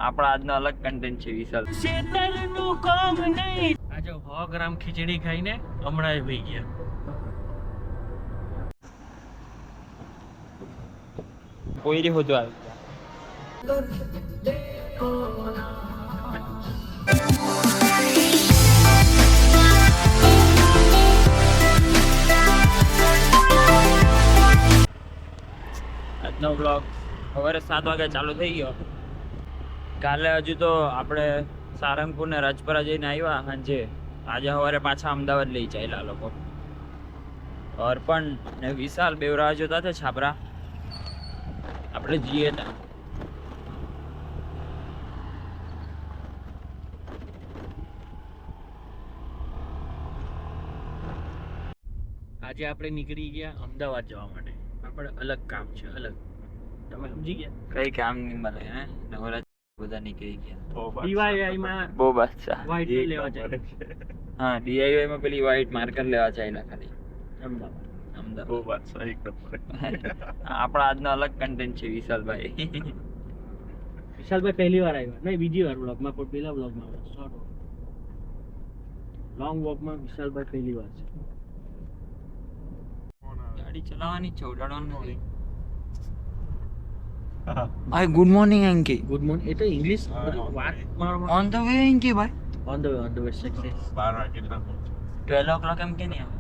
આપણા આજનો અલગ કન્ટેન્ટ છે વિશાલ. આજે 100 ગ્રામ ખીચડી ખાઈને હમણાં વહી ગયા. કોઈ હોતો આવે આજનો બ્લોગ સવારે 7 વાગે ચાલુ થઈ ગયો. કાલે હજુ તો આપણે સારંગપુર ને રાજપરા જઈને આવ્યા સાંજે. આજે સવારે પાછા અમદાવાદ લઈ ચાલ્યા લોકો. અર્પણ ને વિશાલ બે રાહ જોતા હતા છાપરા. આપણે જઈએ ત્યાં આજે આપણે નીકળી ગયા અમદાવાદ જવા માટે. આપણે અલગ કામ છે, અલગ. તમે સમજી ગયા? કઈ કામ નહીં મળે હે નવરા બધા નીકળી ગયા. DIY માં બહુ બાદશાહ. વ્હાઈટ લેવા જાય. હા DIY માં પેલી વ્હાઈટ માર્કર લેવા ચાલ્યા ખાલી અમદાવાદ. અમદાવાદ. બહુ બાદશાહ એકદમ. આપણા આજનો અલગ કન્ટેન્ટ છે વિશાલભાઈ. વિશાલભાઈ પહેલી વાર આવ્યા, નહીં બીજી વાર વ્લોગમાં, પણ પેલા વ્લોગમાં શોર્ટ લોંગ વોકમાં વિશાલભાઈ પહેલી વાર છે. ગાડી ચલાવવાની છે, ઉડાડવાનું નથી. ભાઈ ગુડ મોર્નિંગ અંકી. Good morning. એ તો ઇંગ્લિશ વાત મારવા. ઓન ધ વે અંકી ભાઈ. On the way success. 12 વાગે ના 12 o'clock એમ કે નહીં આવે?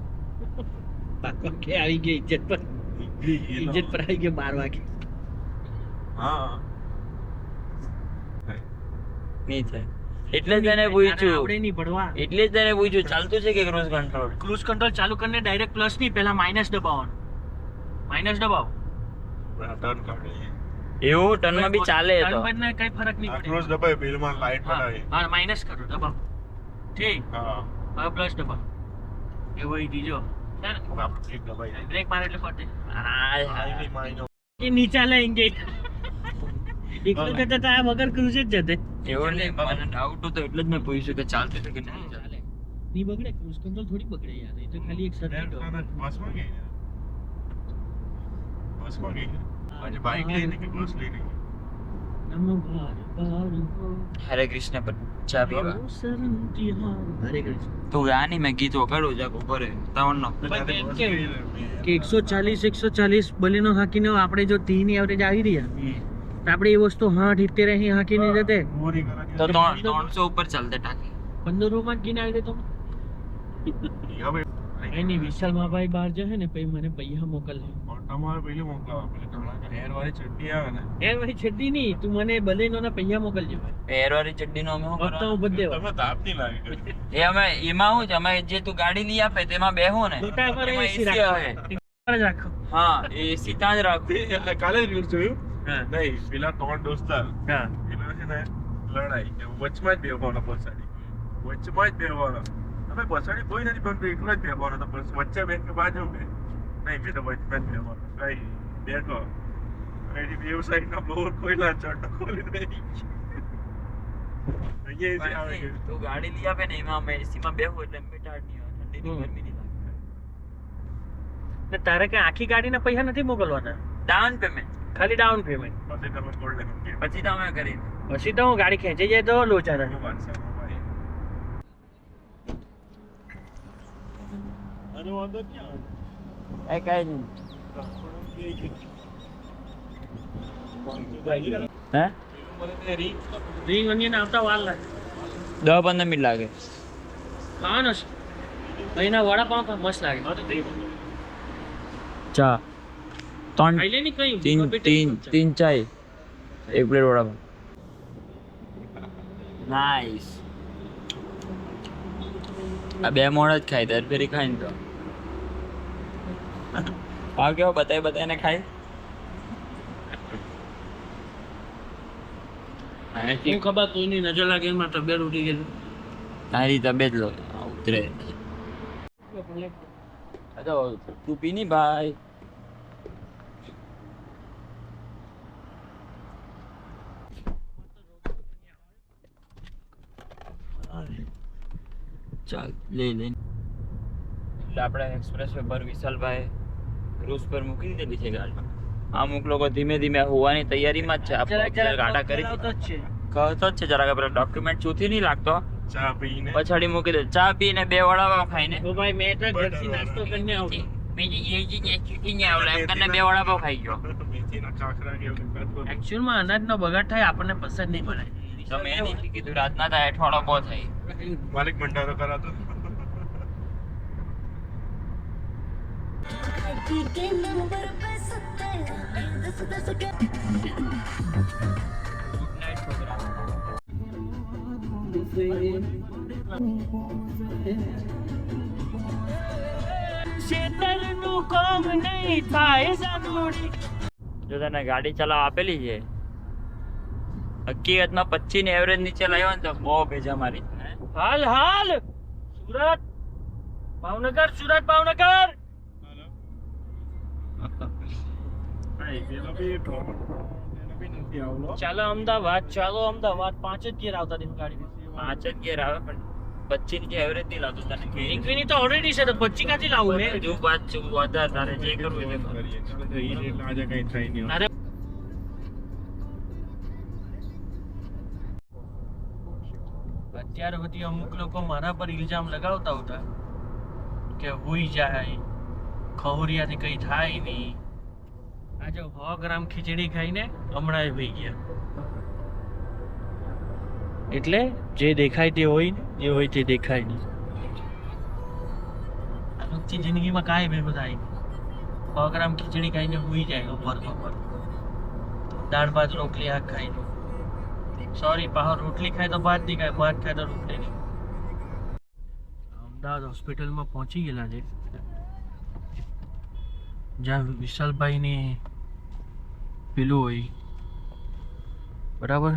પાકો કે આવી ગઈ ઇજ્જત પર. ઇજ્જત પર આવી ગઈ 12 વાગે. હા નહીં થાય એટલે જ તને પૂછ્યું. આપણે નહીં ભણવા. એટલે જ તને પૂછ્યું ચાલતું છે કે ક્રૂઝ કંટ્રોલ. ક્રૂઝ કંટ્રોલ ચાલુ કરીને ડાયરેક્ટ પ્લસ નહીં, પહેલા માઇનસ દબાવવાનું. માઇનસ દબાવો. ટર્ન કાઢે એવું ટર્નમાં બી ચાલે તો. ટર્ન ને કઈ ફરક નહીં પડે. ક્રોસ દબાય બિલમાં લાઈટ બનાવી. હા માઇનસ કરો, દબાવો. ઠીક. હા હવે પ્લસ દબાવો. એવું ઈ દીજો. આપણે ઠીક દબાઈ બ્રેક મારે એટલે ફટે. હાઈવી માઈનો કે નીચે લેંગે. એકલો જતા તા વગર ક્રૂઝ જ જતે. એવું નહીં, મને ડાઉટ હતો એટલે જ મેં પૂછ્યું કે ચાલતું છે કે નહીં ચાલે. નહીં બગડે, ક્રૂઝ કંટ્રોલ થોડી બગડે યાર. એ તો ખાલી એક સર્કિટ હોય. બસમાં ગઈ બસમાં ગઈ આજે બાઇક લઈને કે બસ લઈને ગઈ? હરે કૃષ્ણ પર ચા પીવા. હરે કૃષ્ણ. તું ગયા નહીં, મેં ગીત વગાડું જાક ઉપર 57 કે 140 બલીનો હાકીને આપણે જો 3 ની એવરેજ આવી રહ્યા તો આપણે એ વસ્તુ 60 70 અહીં હાકીને જતે પૂરી કરા તો 300 ઉપર ચાલતે ટાંકી. 15 માં ગીને આવી તો હવે એની વિશાલમાં ભાઈ બહાર જશે ને પછી મને પૈસા મોકલશે. તમારે પહેલી મોકલાવા પેલી તમારે હેર વાળી ચટણી આવે ને એ ભાઈ છેડી નહીં, તું મને બલેનો ના પૈસા મોકલજે ભાઈ. પહેરવાળી ચડ્ડીનો અમે શું તો કરવાનું? હું બધે તમને તાપ નહીં લાગે એ અમે એમાં શું છે, અમે જે તું ગાડી લઈ આપે તેમાં બેહું ને મોટા પર એમાં AC AC રાખો. આવે. જ રાખો. હા એસી ત્યાં જ રાખું. કાલે રીલ્સ જોયું હા નહીં પેલા 3 દોસ્તાર હા એના છે ને લડાઈ કે વચમાં જ બેહવાનો પછાડી વચમાં જ બેહવાનો અમે પછાડી કોઈ નથી પણ એકલો જ બેહવાનો તો બસ વચ્ચે બેઠ કે બાજુ બે નહીં મેં તો વચમાં જ બેહવાનો કઈ બેઠો એની બે સાઈડના બ્લોર કોઈના ચટ ખોલી દઈ અહીંયા આવે કે તું ગાડી લઈ આપે ને એમાં અમે એસીમાં બેહું એટલે મીઠાડ નહીં આવે, ઠંડીની ગરમી નહીં લાગે. ને તારે કઈ આખી ગાડીના પૈસા નથી મોકલવાના, ડાઉન પેમેન્ટ ખાલી ડાઉન પેમેન્ટ. પછી તમે ગોલ્ડન પછી તો અમે કરી. પછી તો હું ગાડી ખેંચી જાય તો લોચા રહે. અને વાંધો ક્યાં એ કઈ નહીં. હે રિંગ અનિયન આવતા વાર લાગે. 10-15 મિનિટ લાગે. ખાવાનો છે અહીંના વડાપાવ પણ મસ્ત લાગે. ચા ખાઈ લે ની કઈ तीन चाय एक प्लेट वड़ा पाव. नाइस. આ બે મોડ જ ખાય દર ફેરી ખાય ને તો આ કેવો બતાવીને ખાય. હું ખબર કોઈની નજર લાગે એમાં તબિયત ઉઠી ગઈ. તારી તબિયત લો ઉતરે. તો તું પી ની ભાઈ. ચાલ લે લે. એટલે આપણે એક્સપ્રેસ વે પર વિશાલભાઈ ક્રૂઝ પર મૂકી દીધેલી છે ગાડી. અમુક લોકો ધીમે ધીમે હોવાની તૈયારીમાં જ છે. આપણે ગાડા કરી તો જ છે. કહતો જ છે જરાક પેલા ડોક્યુમેન્ટ ચૂથી નહીં લાગતો ચા પીને પછાડી મૂકી દે ચા પીને 2 વડાપાવ ખાઈને તો ભાઈ મેં તો ઘરથી નાસ્તો કરીને આવતો. બીજી એ જ ચૂકી ને આવડે એમ કરીને 2 વડાપાવ ખાઈ ગયો મેથીના ખાખરા કે એવું કંઈક ખાધું. એકચ્યુઅલમાં અનાજનો બગાડ થાય આપણને પસંદ નહીં પડે. તો મેં નહીં કીધું રાતના થાય અઠવાડો બહુ થાય માલિક ભંડારો કરાતો ગુડ નાઇટ છોકરા શેતરનું કામ નહીં થાય સાનુડી. જો તને ગાડી ચલાવ આપેલી છે હકીકતમાં 25 ની એવરેજ નીચે લાવ્યો ને તો બહુ ભેજા મારી હે? હાલ હાલ સુરત ભાવનગર સુરત ભાવનગર. પેલો બી એનો બી નથી આવલો ચાલો અમદાવાદ 5 જ ગેર આવતા હતી ગાડીમાં. 5 જ ગેર આવે પણ 25 ની એવરેજ નહીં લાવતો તને ઇન્ફિનિટી તો ઓલરેડી છે તો 25 ક્યાંથી લાવું મેં? જો વાત છું વધારે તારે જે કરવું એ કર. કરીએ ચાલો જઈએ એટલે આજે કઈ થઈ નહીં અરે અત્યાર સુધી અમુક લોકો મારા પર ઇલ્ઝામ લગાવતા હતા કે હુઈ જાય ખવરિયાથી કઈ થાય નહીં. આજે 100 ગ્રામ ખીચડી ખાઈને હમણાં હોઈ ગયા. એટલે જે દેખાય તે હોય ને જે હોય તે દેખાય નહીં. આખી જિંદગીમાં કાંઈ ભેગું થાય નહીં. 100 ગ્રામ ખીચડી ખાઈને હુઈ જાય બપોર દાળ ભાત રોટલી શાક ખાઈને. સોરી પાહો રોટલી ખાય તો ભાત નહીં ખાય ભાત ખાય તો રોટલી નહીં. અમદાવાદ હોસ્પિટલમાં પહોંચી ગયેલા છે જ્યાં વિશાલભાઈની પેલું હોય બરાબર.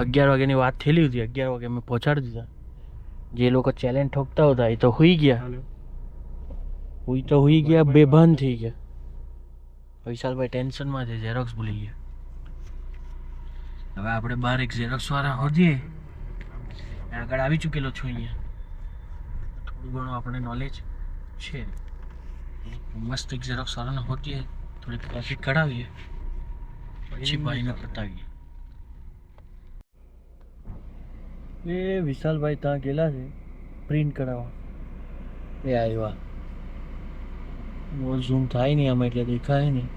11 વાગ્યાની વાત થયેલી હતી. 11 વાગે મેં પહોંચાડી દીધા. જે લોકો ચેલેન્જ ઠોકતા હતા એ તો હુઈ ગયા. હુઈ ગયા બેભાન થઈ ગયા. વિશાલભાઈ ટેન્શનમાં છે ઝેરોક્સ ભૂલી ગયા. હવે આપણે બહાર એક ઝેરોક્સ વાળા હોઈએ આગળ આવી ચૂકેલો છું અહીંયા. થોડું ઘણું આપણે નોલેજ છે. મસ્ત એક ઝેરોક્સ વાળાને હોઈએ થોડીક ટ્રાફિક કઢાવીએ પછી ભાઈને પતાવીએ. એ વિશાલભાઈ ત્યાં ગયેલા છે પ્રિન્ટ કરાવવા. એ આવ્યા. બહુ ઝૂમ થાય નહીં આમાં એટલે દેખાય નહીં.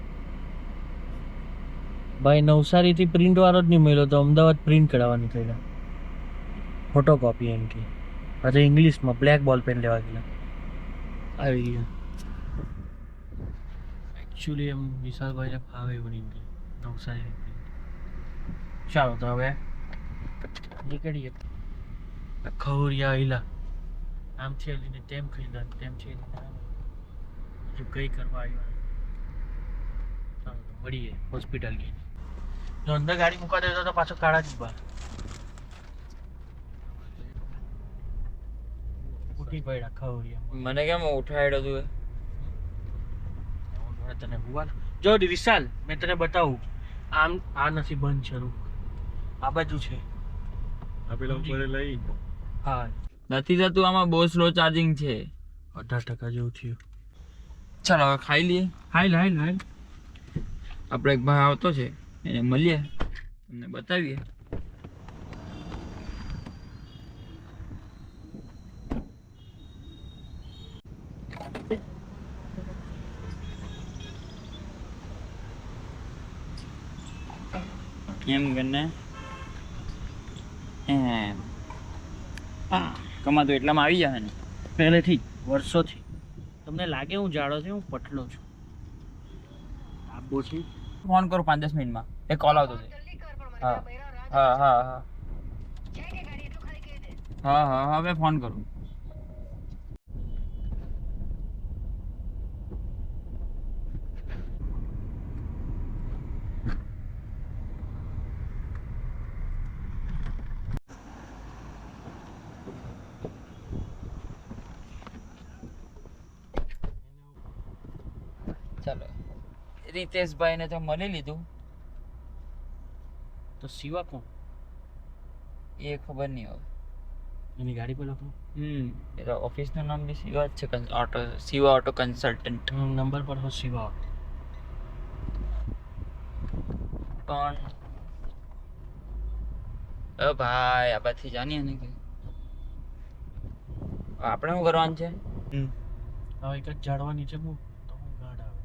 ભાઈ નવસારીથી પ્રિન્ટ વાળો જ નહીં મળ્યો તો અમદાવાદ પ્રિન્ટ કરાવવા નીકળ્યા. ફોટોકોપી એમ કે પછી ઇંગ્લિશમાં બ્લેક બોલ પેન લેવા ગયેલા. આવી ગયા. એકચ્યુઅલી એમ વિશાલભાઈને ફાવે એવું નહીં નવસારી. ચાલો તો હવે નીકળીએ. ખવરિયા આવેલા આમથી આવીને તેમ ખરીદા તેમથી હજુ કઈ કરવા આવ્યા. ચાલો તો મળીએ હોસ્પિટલ ગઈ. જો અંદર ગાડી મૂકવા દેતો તો પાછો કાળા જ ઉભા. ઉઠી પડ્યા ખવરિયા. મને કેમ ઉઠાડ્યો તું તને ભગવાન જો વિશાલ મેં તને બતાવું. આમ આ નથી બંધ શરૂ આ બાજુ છે. આ પેલા ઉપર લઈ હા નથી થતું આમાં બહુ સ્લો ચાર્જિંગ છે. 18% જેવું થયું. ચાલો હવે ખાઈ લઈએ. હાલ હાલ હાલ. આપણે એક ભાઈ આવતો છે એને મળીએ તમને બતાવીએ. એમ કરીને એમ કમાતો એટલામાં આવી જાય ને પહેલેથી વર્ષોથી તમને લાગે હું જાડો છું હું પટલો છું. આબો છે. ફોન કરું 5-10 મિનિટમાં એક કોલ આવતો છે. હા હા હા હા હા હા હવે ફોન કરું. ચાલો રીતેશભાઈને તો મળી લીધું. તો શિવા કોણ? એ ખબર નહીં હવે. એની ગાડી પર લખો. એ તો ઓફિસનું નામ બી શિવા જ છે. Shiva auto consultant. નંબર પર હો શિવા. પણ ભાઈ આ બાજુથી જાણીએ ને કે આપણે શું કરવાનું છે? હવે એક જ ઝાડવા નીચે મૂક તો હું ગાડ આવે.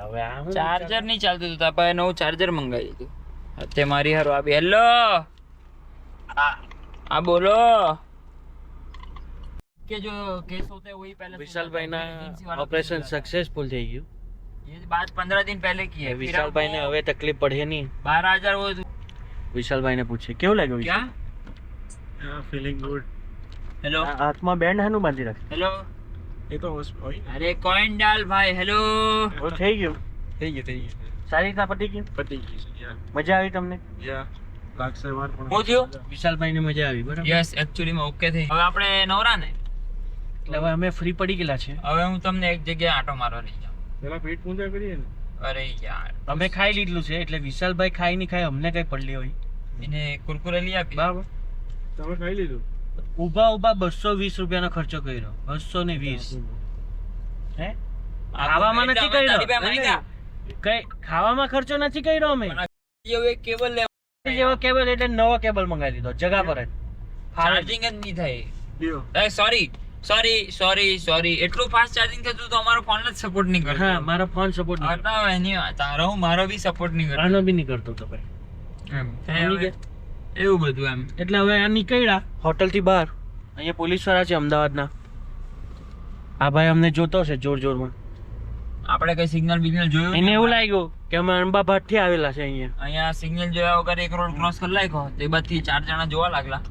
હવે આ ચાર્જર નહીં ચાલતું હતું, તાપા નવું ચાર્જર મંગાવી દીધું. તે મારી હારું આપી. હેલો, હા બોલો. કે જો કેસ होता है वही पहले વિશાલભાઈના ઓપરેશન સક્સેસફુલ થઈ ગયું. ये बात 15 दिन पहले की है. વિશાલભાઈને હવે તકલીફ પડે નહીં. 12,000 वो વિશાલભાઈને પૂછે કેવું લાગ્યું? क्या? Feeling good. हेलो હાથમાં બેન્ડ હાનું બાંધી રાખ. हेलो, એ તો હોય अरे कॉइन डाल भाई. हेलो, ઓ થઈ ગયું. થઈ ગયું સારી રીતના પતી ગયું. પતી ગયું યાર. મજા આવી તમને? યા લાગશે વાર પણ હું થયું? વિશાલભાઈને મજા આવી બરાબર. યસ, એકચ્યુઅલી માં ઓકે થઈ. હવે આપણે નવરા ને, એટલે હવે અમે ફ્રી પડી ગયેલા છે. હવે હું તમને એક જગ્યાએ આંટો મારવા લઈ જાઉં. પેલા પેટ પૂજા કરીએ ને. અરે યાર, અમે ખાઈ લીધું છે એટલે વિશાલભાઈ ખાઈ નહીં ખાય અમને કઈ પડલી હોય. એને કુરકુરે લઈ આપી. બરાબર તમે ખાઈ લીધું. ઊભા ઊભા 220 રૂપિયાનો ખર્ચો કર્યો. 220. હે ખાવામાં નથી કર્યો. કઈ ખાવામાં ખર્ચો નથી કર્યો અમે. હવે કેબલ લે, જેવો કેબલ એટલે નવો કેબલ મંગાવી દીધો જગા પર જ. ચાર્જિંગ જ નહીં થાય. લ્યો સોરી એટલું ફાસ્ટ ચાર્જિંગ થતું તો અમારો ફોન જ સપોર્ટ નહીં કરતો. હા મારો ફોન સપોર્ટ નહીં હતા એની તારો હું મારો બી સપોર્ટ નહીં કરતો. આનો બી નહીં કરતો તો ભાઈ. એમ સમજી હવે ગયા? એવું બધું એમ. એટલે હવે આ નીકળ્યા હોટલ થી બહાર. અહીંયા પોલીસ વાળા છે અમદાવાદના. આ ભાઈ અમને જોતો છે જોર જોરમાં. આપણે કઈ સિગ્નલ બિગ્નલ જોયું એને નહીં. એવું લાગ્યું કે અમે અણબાભાટ થી આવેલા છે અહીંયા. અહીંયા સિગ્નલ જોયા વગર એક રોડ ક્રોસ કરી નાખ્યો તો એ બાજુથી 4 જણા જોવા લાગલા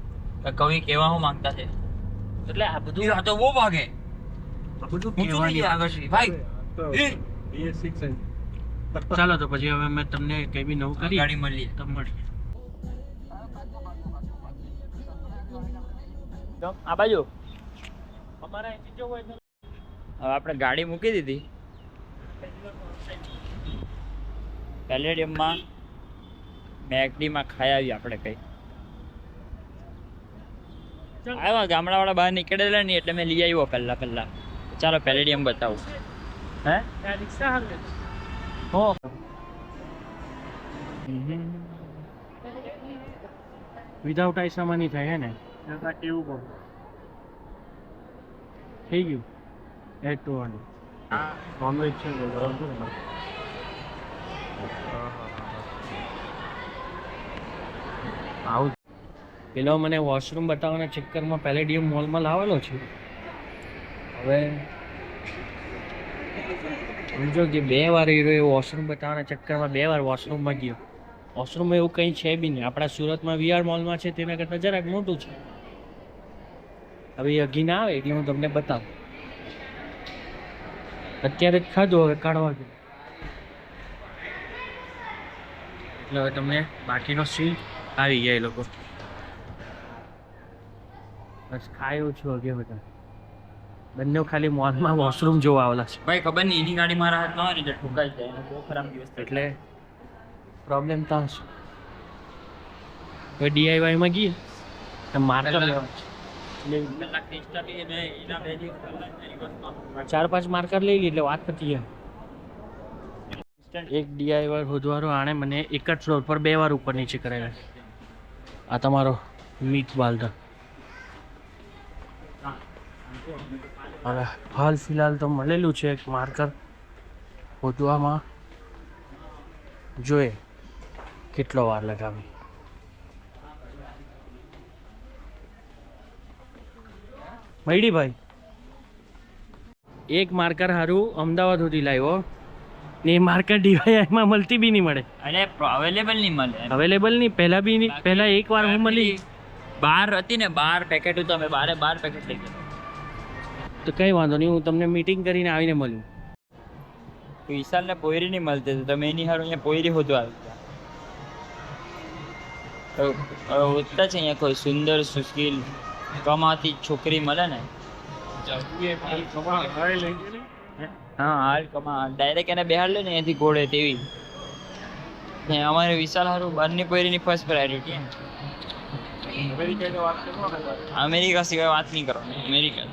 કે કવિ કેવા હું માંગતા છે. એટલે આ બધું આ તો બહુ ભાગે. આ બધું ઊંચું નહીં કહેવાની આગળ છે. ભાઈ એ! BS6 ચાલો તો પછી હવે અમે તમને કઈ બી નવું કરી ગાડી મળીએ. તો મળીએ. આ બાજુ અમારા અહીંથી જવું હોય તો હવે આપણે ગાડી મૂકી દીધી પેલેડિયમમાં. મેકડીમાં ખાઈ આવી આપણે કઈ આવ્યા ગામડાવાળા બહાર નીકળેલા નહીં એટલે મેં લઈ આવ્યો પહેલા. ચાલો પેલેડિયમ બતાવું. હે રિક્ષા હાલ હો વિધાઉટ આઈસામાં નહીં થાય હે ને? કેવું થઈ ગયું એડ ટુ વન નોનવેજ છે બરાબર. આવું પેલો મને વોશરૂમ બતાવવાના ચક્કરમાં પેલેડિયમ મોલમાં લાવેલો છે. હવે સમજો કે 2 વાર એ વોશરૂમ બતાવવાના ચક્કરમાં 2 વાર વોશરૂમમાં ગયો. વોશરૂમમાં એવું કંઈ છે બી નહીં. આપણા સુરતમાં વીઆર મોલમાં છે તેના કરતાં જરાક મોટું છે. હવે એ અઘી ના આવે એટલે હું તમને બતાવું. અત્યારે જ ખાધું હવે કાઢવા ગયું એટલે હવે તમને બાકીનો સીન આવી ગયા એ લોકો. બસ ખાયું છું અગે બધા. બંને ખાલી મોલમાં વોશરૂમ જોવા આવેલા છે. ભાઈ ખબર નહીં એની ગાડી મારા હાથ ન હોય ને એટલે ઠુકાઈ જાય. એનો બહુ ખરાબ દિવસ થાય. એટલે પ્રોબ્લેમ તો હશે. હવે ડીઆઈવાયમાં ગઈએ તો માર્કર લેવા છે. 4-5 માર્કર લઈ લી એટલે વાત પતી જાય. એક ડીઆઈવાય હોદવારો આણે મને એક જ ફ્લોર પર 2 વાર ઉપર નીચે કરાવ્યા. આ તમારો મીટ બાલદા. હવે હાલ ફિલહાલ તો મળેલું છે એક માર્કર હોદવામાં. જોઈએ કેટલો વાર લગાવી. મયડી ભાઈ એક માર્કર હારું અમદાવાદ સુધી લાવ્યો ને એ માર્કર ડીવાયમાં મળતી બી નહીં મળે. અરે અવેલેબલ નહીં મળે. અવેલેબલ નહીં. પહેલા બી નહીં. પહેલા એક વાર હું મળી બહાર હતી ને 12 પેકેટ હતું. અમે 12 પેકેટ લઈ ગયા. તો કંઈ વાંધો નહીં. હું તમને મીટિંગ કરીને આવીને મળ્યું. વિશાલને પોયરી નહીં મળતી તો તમે એની હારું અહીંયા પોયરી હોતું આવી ગયા. હોતા છે અહીંયા કોઈ સુંદર સુશીલ કમાતી છોકરી મળે ને હા હાલ કમા ડાયરેક્ટ એને બેહાડ લે ને એથી ઘોડે તેવી. અમારે વિશાલ હારું બહારની પોયરીની ફર્સ્ટ પ્રાયોરિટી. અમેરિકા સિવાય વાત નહીં કરો. અમેરિકા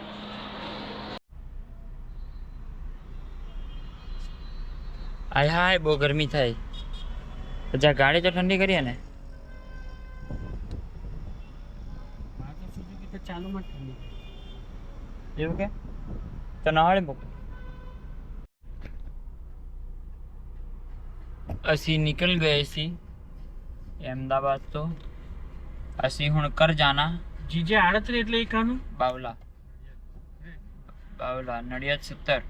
હાય બહુ ગરમી થાય. પછી આ ગાડી તો ઠંડી કરીએ ને. મારે તો સુઝુકી તો ચાલુમાં જ ઠંડી. એવું કે તો નહાળી મૂક. ਅਸੀਂ ਨਿਕਲ ਗਏ ਸੀ અહેમદાબાદ તો ਅਸੀਂ ਹੁਣ ਕਰ જાના જીજે 38 એટલે એ કાનું બાવલા નડિયાદ 70.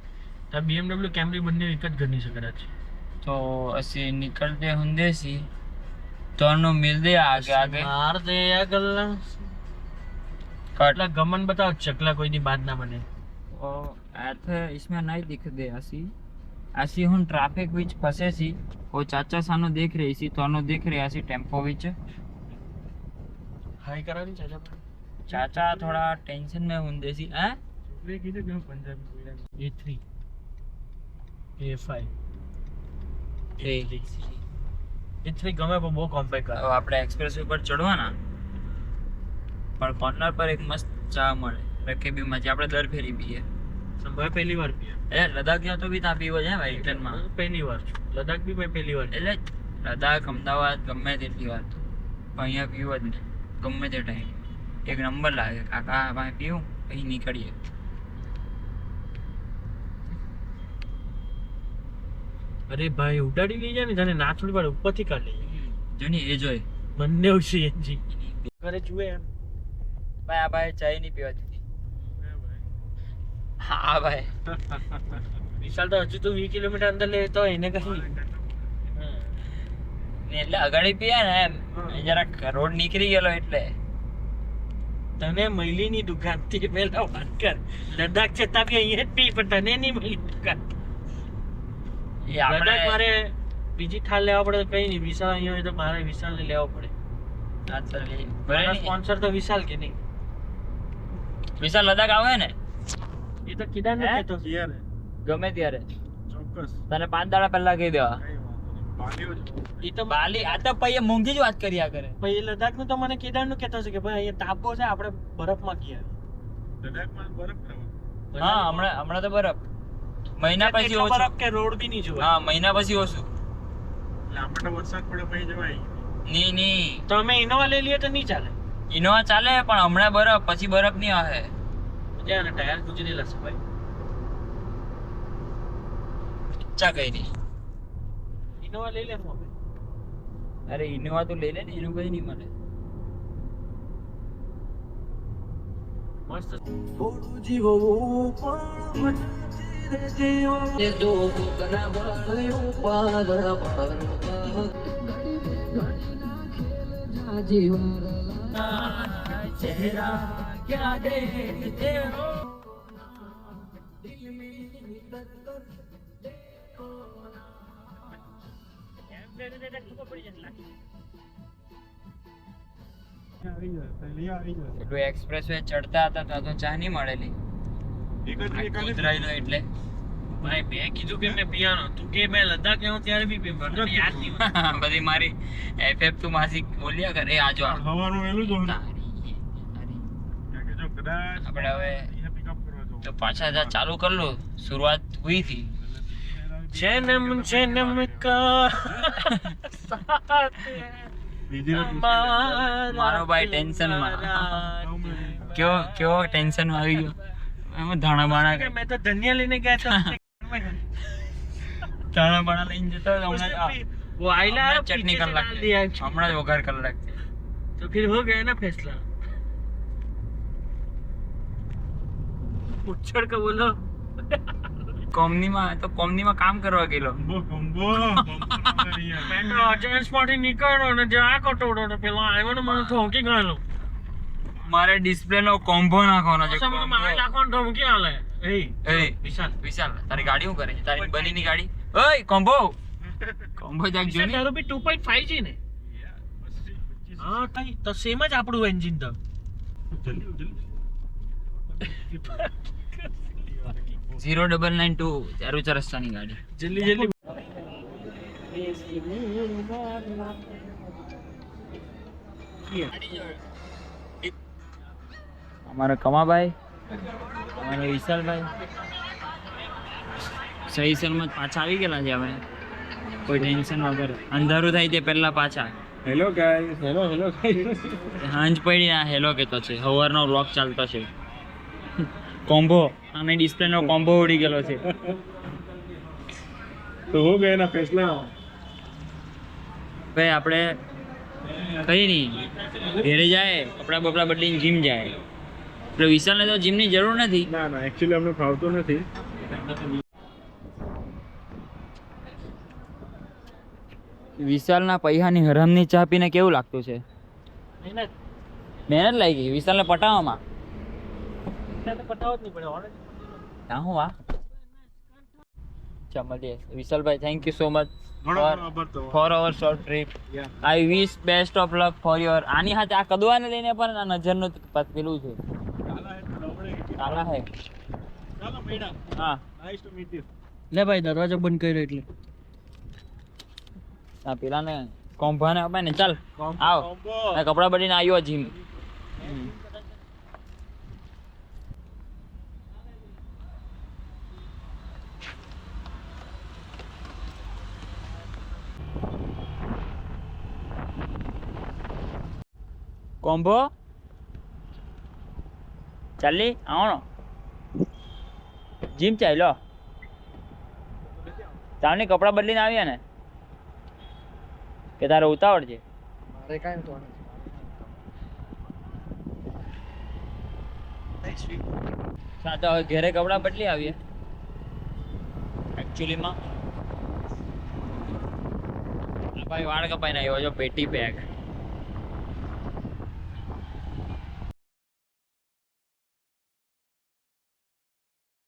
તો BMW કેમરી બંને એક જ ઘરની છે કદાચ. તો ਅਸੀਂ ਨਿਕਲਦੇ ਹੁੰਦੇ ਸੀ ਤੁਹਾਨੂੰ ਮਿਲਦੇ આગે માર દે આ ગલ્લા કટ. એટલે ગમન બતાવ ચકલા કોઈની બાદ ના બને. ਉਹ ਇੱਥੇ ਇਸमें ਨਹੀਂ ਦਿਖਦੇ ਅਸੀਂ ਹੁਣ ਟ੍ਰੈਫਿਕ ਵਿੱਚ ਫਸੇ ਸੀ. ਉਹ ਚਾਚਾ ਸਾਨੂੰ ਦੇਖ ਰਹੀ ਸੀ, ਤੁਹਾਨੂੰ ਦੇਖ ਰਿਹਾ ਸੀ ਟੈਂਪੋ ਵਿੱਚ. હાઈ કરાવી ચાચા ચાચા થોડા ટેન્શનમાં ਹੁੰਦੇ ਸੀ. હે છોકરી કીધું કે હું પંજાબી બોલ્યા. A3 A5 A3 ગમે પણ બહુ કોમ્પેક્ટ હવે આપણે એક્સપ્રેસ ઉપર ચડવાના પણ કોર્નર પર એક મસ્ત ચા મળે રકેબીમાં, જે આપણે દર ફેરી પીએ. સંભાળ પહેલી વાર પીએ. લદ્દાખ ગયા તો બી ત્યાં પીવો છે ભાઈ રિટર્નમાં. પહેલી વાર લદ્દાખ બી મેં પહેલી વાર. એટલે લદ્દાખ અમદાવાદ ગમે તેટલી વાર તો પણ અહીંયા પીવો જ નહીં ગમે તે ટાઈમ. એક નંબર લાગે કાકા ભાઈ પીવું પછી નીકળીએ. અરે ભાઈ ઉડાડી લઈ જાય ને તને ના થોડી વાર ઉપરથી કાઢી લઈ જાય. જો ને એ જોઈ બંને સીએનજી ઘરે જુએ એમ. ભાઈ આ ભાઈ ચાય નહીં પીવા દીધી. હા ભાઈ વિશાલ તો હજુ તો 20 કિલોમીટર અંદર લે તો એને કઈ એટલે અગાડી પીએ ને એમ જરાક રોડ નીકળી ગયેલો એટલે. તને મહિલીની દુકાન થી પેલા વાત કર. લદ્દાખ છે તા બી અહીંયા જ પી પણ તને નહીં મળી દુકાન. એ આપણે લદ્દાખ મારે બીજી થાળ લેવા પડે તો કઈ નહીં. વિશાલ અહીંયા હોય તો મારે વિશાલ ને લેવો પડે. સ્પોન્સર તો વિશાલ કે નહીં. વિશાલ લદ્દાખ આવે ને એ તો કિદાર નું હે? કહેતો છે. ગમે ત્યારે ચોક્કસ તને 5 દાડા પહેલા કહી દેવા. કઈ વાંધો નહીં. બાલીઓ જ. એ તો બાલી આ તો પૈયે મોંઘી જ વાત કર્યા કરે. ભાઈ લદ્દાખ નું તો મને કેદાર નું કહેતો છે કે ભાઈ અહીંયા તાપો છે આપણે બરફમાં ગયા. લદ્દાખમાં બરફ ના હોય. હા હમણાં તો બરફ મહિના પછી એટલો ઓછું. બરફ કે રોડ બી નહીં જોવાય. હા મહિના પછી ઓછું. લાંબા વરસાદ પડે પછી જવાય. ની તો અમે ઇનોવા લઈ લઈએ તો નહીં ચાલે. ઇનોવા ચાલે પણ હમણાં બરફ પછી બરફ નહીં આવે. ત્યાં ટાયર ગુજરેલા છે ભાઈ. ચા કઈ નહીં. ઇનોવા લઈ લે હું હવે. અરે ઇનોવા તો લઈ લે ને એનું કઈ નહીં મળે. મસ્ત એટલું એક્સપ્રેસ વે ચડતા હતા ત્યાં તો ચા નહીં મળેલી. ઉતરાયેલો એટલે ભાઈ મેં કીધું કે મેં પિયાનો તું કે મેં લદ્દાખ ગયો ત્યારે બી પીવું મને યાદ નહીં હોય. બધી મારી એફએફ તું માસી બોલ્યા કરે આજો હવાનું વહેલું જ હોય. તારી. કારણ કે જો કદાચ આપણે હવે અહીંયા પિકઅપ કરવા જવું. તો પાછા જા ચાલુ કર લો. શરૂઆત હુઈ થી. જન્મ જન્મ કા બીજી વાર મારો ભાઈ ટેન્શનમાં. કેવો ટેન્શનમાં આવી ગયો. એમાં ધાણા બાણા કે મેં તો ધનિયા લઈને ગયા था ધાણા બાણા લઈને જતો હતો उसने હમણાં भी- वो आइला હમણાં ચટણી पीछे से કર डाल दिया લાગશે. હમણાં જ વઘાર કર લાગશે. तो फिर हो गया ना फैसला. उछड़ के बोलो કોમનીમાં કામ કરવા ગયેલો. કોમ્બો मैं तो अजेंस માંથી નીકળ્યો ને જે આ કટોડો ને પેલો આવ્યો ને મને ધોકી ગયેલો. મારે ડિસ્પ્લે નો કોમ્બો નાખવાનો છે. મને મારે નાખવાનો ધમકી આલે. એ એ વિશાલ વિશાલ તારી ગાડી શું કરે છે? તારી બનીની ગાડી. ઓય કોમ્બો જાગ જો વિશાલ ને. તારું બી 2.5 છે ને. હા તઈ તો સેમ જ આપણું એન્જિન તો. 0992 ચારુ ચરસ્તાની ગાડી. જલ્દી જલ્દી અમારા કમાભાઈ અમારા વિશાલભાઈ સહી સલામત પાછા આવી ગયેલા છે અમે. કોઈ ટેન્શન વગર અંધારું થાય તે પહેલા પાછા hello guys, hello hello guys. હાંજ પડી ના હેલો કહેતો છે સવારનો વ્લોગ ચાલતો છે કોમ્બો અને ડિસ્પ્લેનો કોમ્બો ઉડી ગયેલો છે તો હો ગયા ના ફેસલા. ભાઈ આપણે કઈ નહીં ઘેરે જાય કપડા બપડા બદલીને જીમ જાય એટલે વિશાલને તો જીમની જરૂર નથી. ના ના એકચ્યુઅલી અમને ફાવતું નથી. વિશાલના પૈસાની હરામની ચા પીને કેવું લાગતું છે? મહેનત લાગી વિશાલને પટાવવામાં. ના હું વા ચાલ મળીએ વિશાલભાઈ, થેન્ક યુ સો મચ ઘણો ઘણો આભાર તમારો. For our short trip. Yeah. I wish best of luck for your. આની હાથે આ કદવાને લઈને પણ આ નજરનું પેલું છે કાલા હે. ચાલો મેડમ, હા નાઈસ ટુ મીટ યુ. લે ભાઈ દરવાજો બંધ કર્યો એટલે આ પેલાને કોમ્ભાને અપાય ને ચાલ આવ કોમ્બો. આ કપડા બદલીને આવ્યો જીમ. કોમ્બો ચાલી આવણો જીમ ચાલ્યો ચાલની કપડા બદલીને આવ્યા ને કે તારે ઉતાવળ છે? મારે કાંઈ તો સાચા હવે ઘરે કપડા બદલી આવીએ એકચ્યુઅલીમાં. આ ભાઈ વાળ કપાઈને આવ્યો છો પેટી પેક.